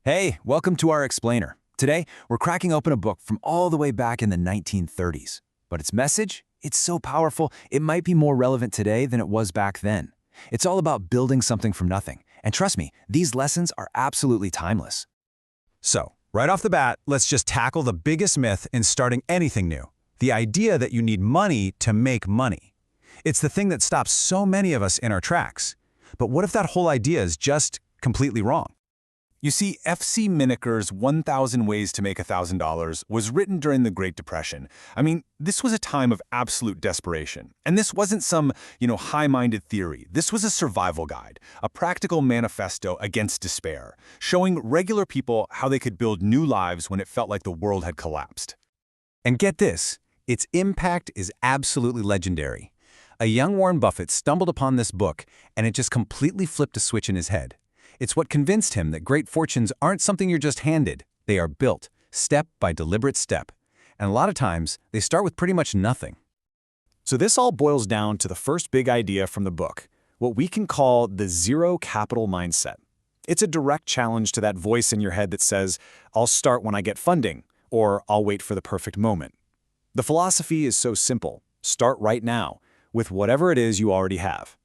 Hey, welcome to our explainer. Today, we're cracking open a book from all the way back in the 1930s. But its message, it's so powerful, it might be more relevant today than it was back then. It's all about building something from nothing. And trust me, these lessons are absolutely timeless. So, right off the bat, let's just tackle the biggest myth in starting anything new. The idea that you need money to make money. It's the thing that stops so many of us in our tracks. But what if that whole idea is just completely wrong? You see, F.C. Mcker's 1,000 Ways to Make $1,000 was written during the Great Depression. I mean, this was a time of absolute desperation. And this wasn't some, high-minded theory. This was a survival guide, a practical manifesto against despair, showing regular people how they could build new lives when it felt like the world had collapsed. And get this, its impact is absolutely legendary. A young Warren Buffett stumbled upon this book, and it just completely flipped a switch in his head. It's what convinced him that great fortunes aren't something you're just handed. They are built, step by deliberate step. And a lot of times, they start with pretty much nothing. So this all boils down to the first big idea from the book, what we can call the zero capital mindset. It's a direct challenge to that voice in your head that says, I'll start when I get funding, or I'll wait for the perfect moment. The philosophy is so simple. Start right now, with whatever it is you already have.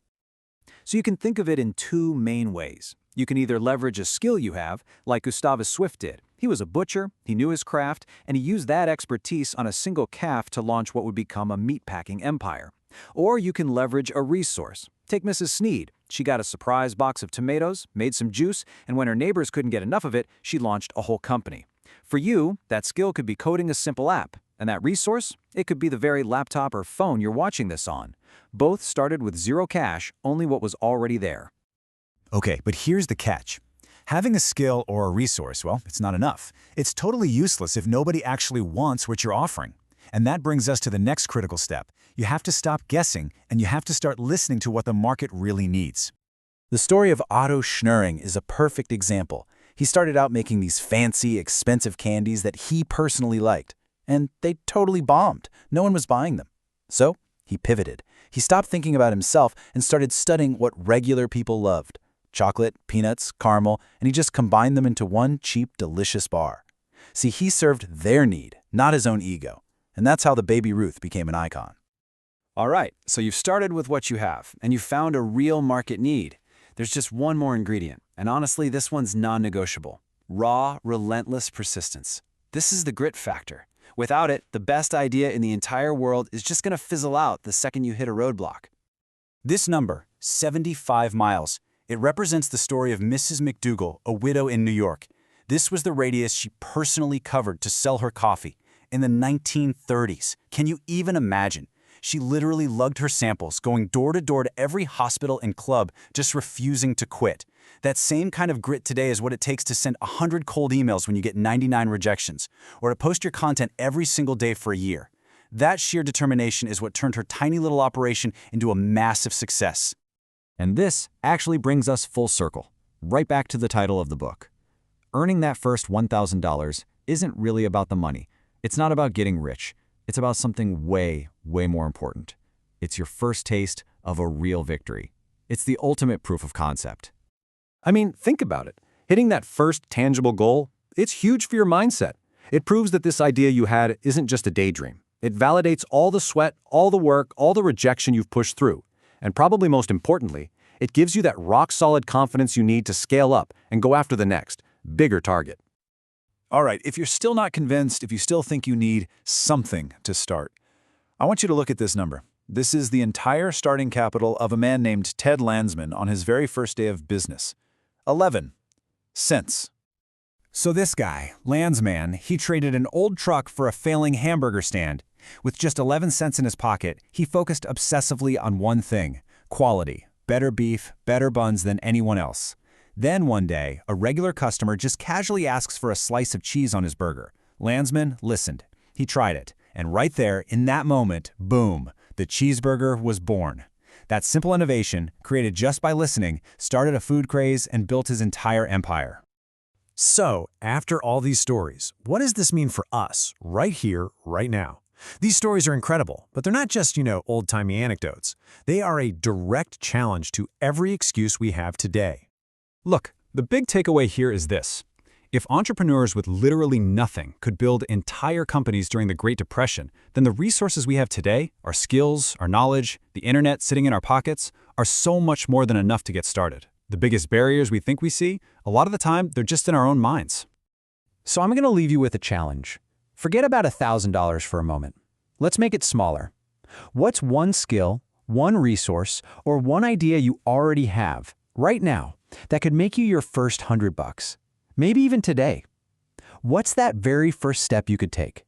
So you can think of it in two main ways. You can either leverage a skill you have, like Gustavus Swift did. He was a butcher, he knew his craft, and he used that expertise on a single calf to launch what would become a meatpacking empire. Or you can leverage a resource. Take Mrs. Sneed. She got a surprise box of tomatoes, made some juice, and when her neighbors couldn't get enough of it, she launched a whole company. For you, that skill could be coding a simple app, and that resource, it could be the very laptop or phone you're watching this on. Both started with zero cash, only what was already there. Okay, but here's the catch. Having a skill or a resource, well, it's not enough. It's totally useless if nobody actually wants what you're offering. And that brings us to the next critical step. You have to stop guessing, and you have to start listening to what the market really needs. The story of Otto Schnurring is a perfect example. He started out making these fancy, expensive candies that he personally liked. And they totally bombed. No one was buying them. So he pivoted. He stopped thinking about himself and started studying what regular people loved. Chocolate, peanuts, caramel, and he just combined them into one cheap, delicious bar. See, he served their need, not his own ego. And that's how the Baby Ruth became an icon. All right, so you've started with what you have, and you found a real market need. There's just one more ingredient, and honestly, this one's non-negotiable. Raw, relentless persistence. This is the grit factor. Without it, the best idea in the entire world is just going to fizzle out the second you hit a roadblock. This number, 75 miles, it represents the story of Mrs. McDougall, a widow in New York. This was the radius she personally covered to sell her coffee in the 1930s. Can you even imagine? She literally lugged her samples, going door to door to every hospital and club, just refusing to quit. That same kind of grit today is what it takes to send 100 cold emails when you get 99 rejections, or to post your content every single day for a year. That sheer determination is what turned her tiny little operation into a massive success. And this actually brings us full circle, right back to the title of the book. Earning that first $1,000 isn't really about the money. It's not about getting rich. It's about something way, way more important. It's your first taste of a real victory. It's the ultimate proof of concept. I mean, think about it. Hitting that first tangible goal, it's huge for your mindset. It proves that this idea you had isn't just a daydream. It validates all the sweat, all the work, all the rejection you've pushed through. And probably most importantly, it gives you that rock-solid confidence you need to scale up and go after the next, bigger target. All right, if you're still not convinced, if you still think you need something to start, I want you to look at this number. This is the entire starting capital of a man named Ted Landsman on his very first day of business. 11 cents. So this guy, Landsman, he traded an old truck for a failing hamburger stand. With just 11 cents in his pocket, he focused obsessively on one thing: quality, better beef, better buns than anyone else. Then one day, a regular customer just casually asks for a slice of cheese on his burger. Landsman listened. He tried it, and right there, in that moment, boom, the cheeseburger was born. That simple innovation, created just by listening, started a food craze and built his entire empire. So, after all these stories, what does this mean for us, right here, right now? These stories are incredible, but they're not just, old-timey anecdotes. They are a direct challenge to every excuse we have today. Look, the big takeaway here is this. If entrepreneurs with literally nothing could build entire companies during the Great Depression, then the resources we have today, our skills, our knowledge, the internet sitting in our pockets, are so much more than enough to get started. The biggest barriers we think we see, a lot of the time, they're just in our own minds. So I'm going to leave you with a challenge. Forget about $1,000 for a moment. Let's make it smaller. What's one skill, one resource, or one idea you already have, right now, that could make you your first $100? Maybe even today. What's that very first step you could take?